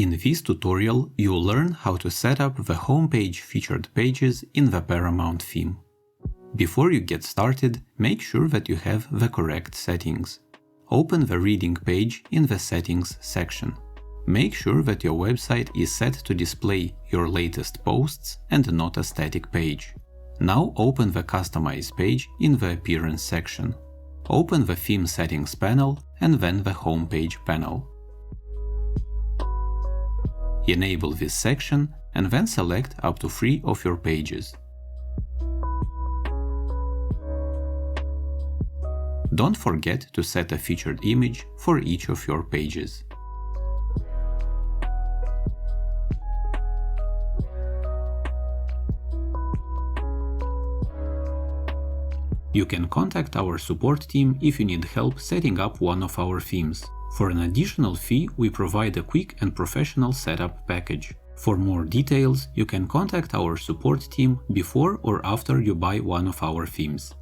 In this tutorial, you'll learn how to set up the homepage featured pages in the Paramount theme. Before you get started, make sure that you have the correct settings. Open the reading page in the Settings section. Make sure that your website is set to display your latest posts and not a static page. Now open the Customize page in the Appearance section. Open the Theme Settings panel and then the Homepage panel. Enable this section and then select up to 3 of your pages. Don't forget to set a featured image for each of your pages. You can contact our support team if you need help setting up one of our themes. For an additional fee, we provide a quick and professional setup package. For more details, you can contact our support team before or after you buy one of our themes.